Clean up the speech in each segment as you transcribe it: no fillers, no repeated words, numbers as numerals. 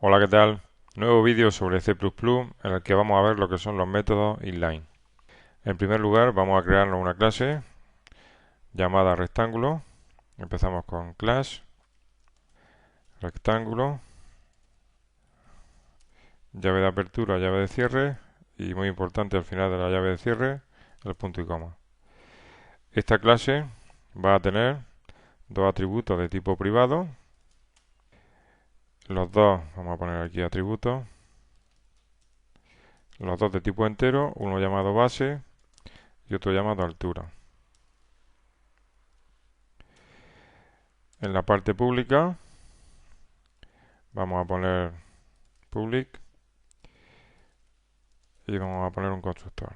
Hola, ¿qué tal? Nuevo vídeo sobre C++ en el que vamos a ver lo que son los métodos inline. En primer lugar, vamos a crearnos una clase llamada rectángulo. Empezamos con class, rectángulo, llave de apertura, llave de cierre y muy importante al final de la llave de cierre, el punto y coma. Esta clase va a tener dos atributos de tipo privado. Los dos, vamos a poner aquí atributos, los dos de tipo entero, uno llamado base y otro llamado altura. En la parte pública vamos a poner public y vamos a poner un constructor.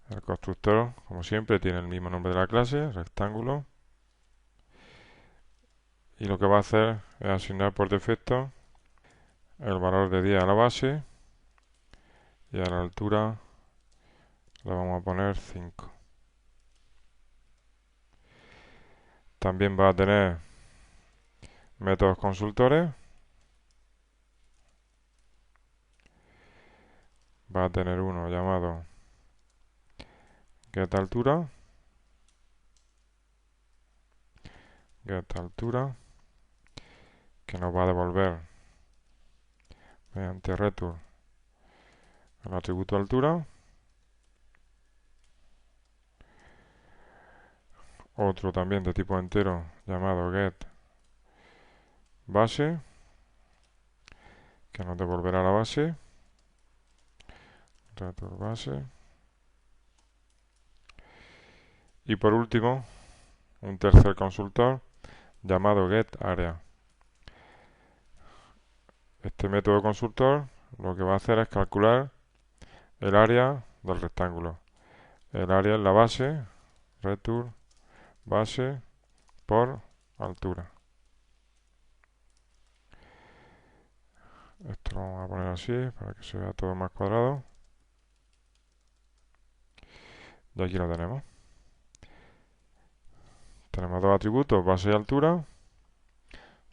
El constructor, como siempre, tiene el mismo nombre de la clase, rectángulo. Y lo que va a hacer es asignar por defecto el valor de 10 a la base y a la altura le vamos a poner 5. También va a tener métodos consultores. Va a tener uno llamado getAltura, que nos va a devolver mediante return el atributo altura. Otro también de tipo entero llamado getBase, que nos devolverá la base, return base. Y por último, un tercer consultor llamado getArea. Este método consultor lo que va a hacer es calcular el área del rectángulo. El área es la base, return base por altura. Esto lo vamos a poner así para que se vea todo más cuadrado. Y aquí lo tenemos. Tenemos dos atributos, base y altura,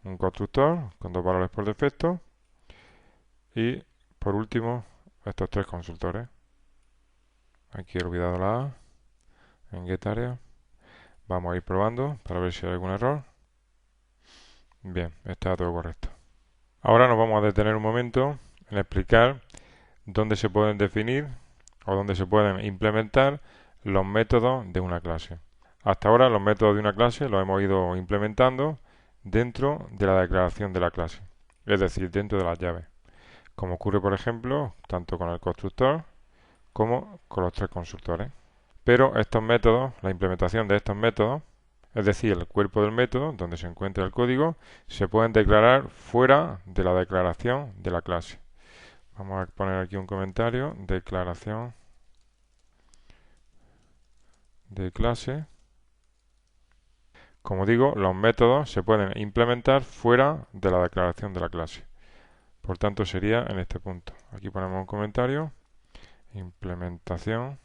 un constructor con dos valores por defecto y por último estos tres consultores. Aquí he olvidado la A en getArea. Vamos a ir probando para ver si hay algún error. Bien, está todo correcto. Ahora nos vamos a detener un momento en explicar dónde se pueden definir o dónde se pueden implementar los métodos de una clase. Hasta ahora los métodos de una clase los hemos ido implementando dentro de la declaración de la clase, es decir, dentro de las llaves, como ocurre por ejemplo tanto con el constructor como con los tres consultores. Pero estos métodos, la implementación de estos métodos, es decir, el cuerpo del método donde se encuentra el código, se pueden declarar fuera de la declaración de la clase. Vamos a poner aquí un comentario, declaración de clase. Como digo, los métodos se pueden implementar fuera de la declaración de la clase. Por tanto, sería en este punto. Aquí ponemos un comentario, implementación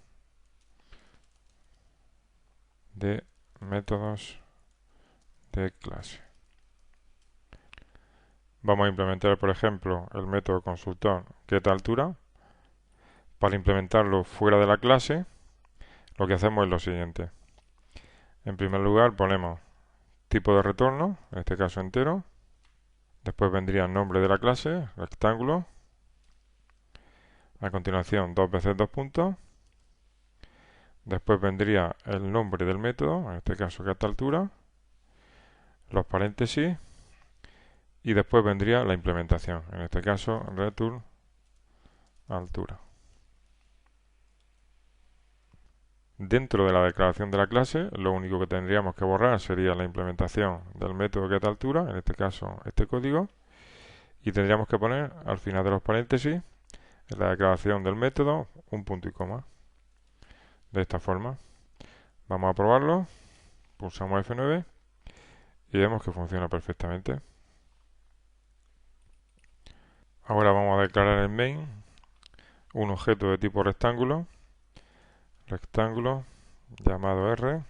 de métodos de clase. Vamos a implementar, por ejemplo, el método consultor getAltura. Para implementarlo fuera de la clase, lo que hacemos es lo siguiente. En primer lugar, ponemos tipo de retorno, en este caso entero. Después vendría el nombre de la clase, rectángulo. A continuación, dos veces dos puntos. Después vendría el nombre del método, en este caso getAltura, los paréntesis y después vendría la implementación, en este caso return altura. Dentro de la declaración de la clase, lo único que tendríamos que borrar sería la implementación del método getAltura, en este caso este código, y tendríamos que poner al final de los paréntesis, en la declaración del método, un punto y coma. De esta forma. Vamos a probarlo. Pulsamos F9 y vemos que funciona perfectamente. Ahora vamos a declarar en main un objeto de tipo rectángulo llamado R,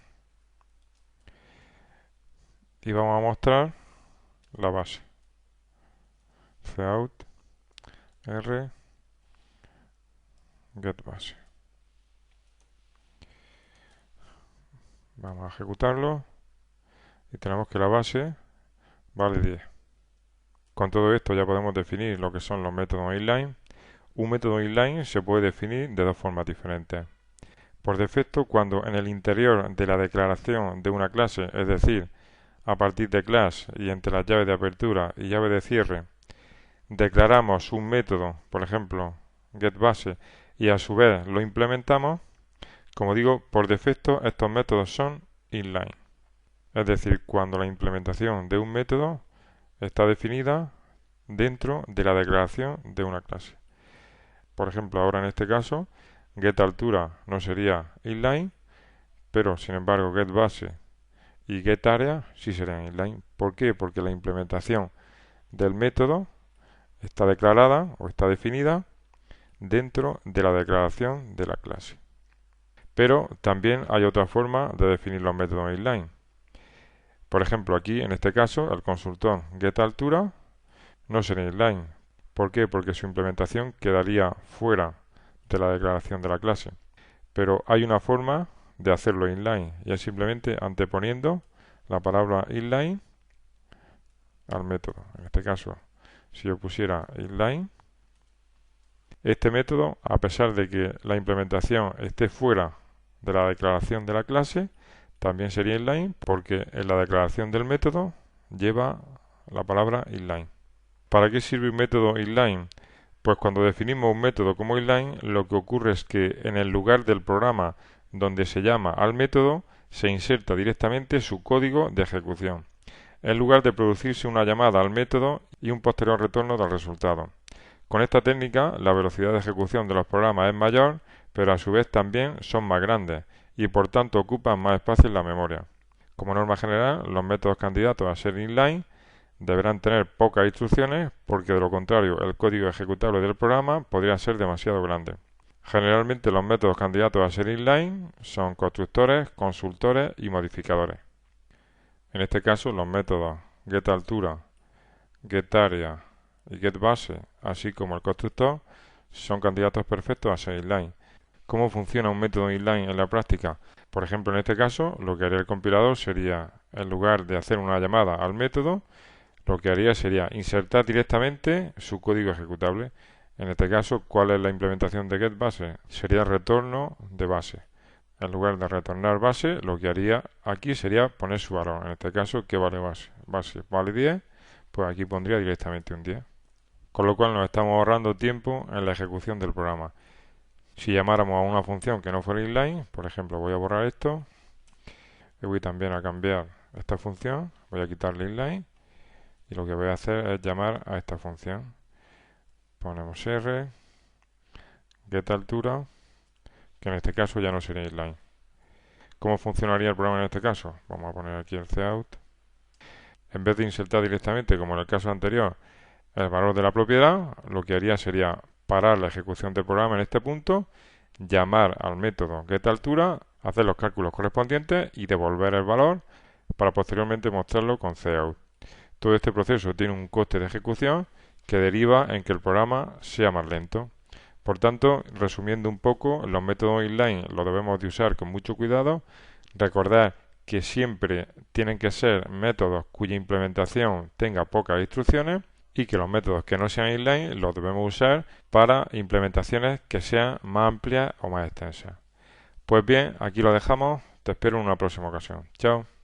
y vamos a mostrar la base. Cout r get base. Vamos a ejecutarlo y tenemos que la base vale 10. Con todo esto ya podemos definir lo que son los métodos inline. Un método inline se puede definir de dos formas diferentes. Por defecto, cuando en el interior de la declaración de una clase, es decir, a partir de class y entre las llaves de apertura y llave de cierre, declaramos un método, por ejemplo, getBase, y a su vez lo implementamos, como digo, por defecto estos métodos son inline. Es decir, cuando la implementación de un método está definida dentro de la declaración de una clase. Por ejemplo, ahora en este caso, getAltura no sería inline, pero sin embargo getBase y getArea sí serían inline. ¿Por qué? Porque la implementación del método está declarada o está definida dentro de la declaración de la clase. Pero también hay otra forma de definir los métodos inline. Por ejemplo, aquí en este caso el constructor getAltura no sería inline. ¿Por qué? Porque su implementación quedaría fuera de la declaración de la clase. Pero hay una forma de hacerlo inline y es simplemente anteponiendo la palabra inline al método. En este caso, si yo pusiera inline, este método, a pesar de que la implementación esté fuera de la declaración de la clase, también sería inline porque en la declaración del método lleva la palabra inline. ¿Para qué sirve un método inline? Pues cuando definimos un método como inline, lo que ocurre es que en el lugar del programa donde se llama al método, se inserta directamente su código de ejecución, en lugar de producirse una llamada al método y un posterior retorno del resultado. Con esta técnica, la velocidad de ejecución de los programas es mayor, pero a su vez también son más grandes y por tanto ocupan más espacio en la memoria. Como norma general, los métodos candidatos a ser inline deberán tener pocas instrucciones porque de lo contrario el código ejecutable del programa podría ser demasiado grande. Generalmente los métodos candidatos a ser inline son constructores, consultores y modificadores. En este caso los métodos getAltura, getArea y getBase, así como el constructor, son candidatos perfectos a ser inline. ¿Cómo funciona un método inline en la práctica? Por ejemplo, en este caso, lo que haría el compilador sería, en lugar de hacer una llamada al método, lo que haría sería insertar directamente su código ejecutable. En este caso, ¿cuál es la implementación de getBase? Sería el retorno de base. En lugar de retornar base, lo que haría aquí sería poner su valor. En este caso, ¿qué vale base? Base vale 10, pues aquí pondría directamente un 10. Con lo cual nos estamos ahorrando tiempo en la ejecución del programa. Si llamáramos a una función que no fuera inline, por ejemplo, voy a borrar esto y voy también a cambiar esta función, voy a quitarle inline y lo que voy a hacer es llamar a esta función. Ponemos r, getAltura, que en este caso ya no sería inline. ¿Cómo funcionaría el programa en este caso? Vamos a poner aquí el cout. En vez de insertar directamente, como en el caso anterior, el valor de la propiedad, lo que haría sería parar la ejecución del programa en este punto, llamar al método getAltura, hacer los cálculos correspondientes y devolver el valor para posteriormente mostrarlo con cout. Todo este proceso tiene un coste de ejecución que deriva en que el programa sea más lento. Por tanto, resumiendo un poco, los métodos inline los debemos de usar con mucho cuidado. Recordad que siempre tienen que ser métodos cuya implementación tenga pocas instrucciones y que los métodos que no sean inline los debemos usar para implementaciones que sean más amplias o más extensas. Pues bien, aquí lo dejamos. Te espero en una próxima ocasión. Chao.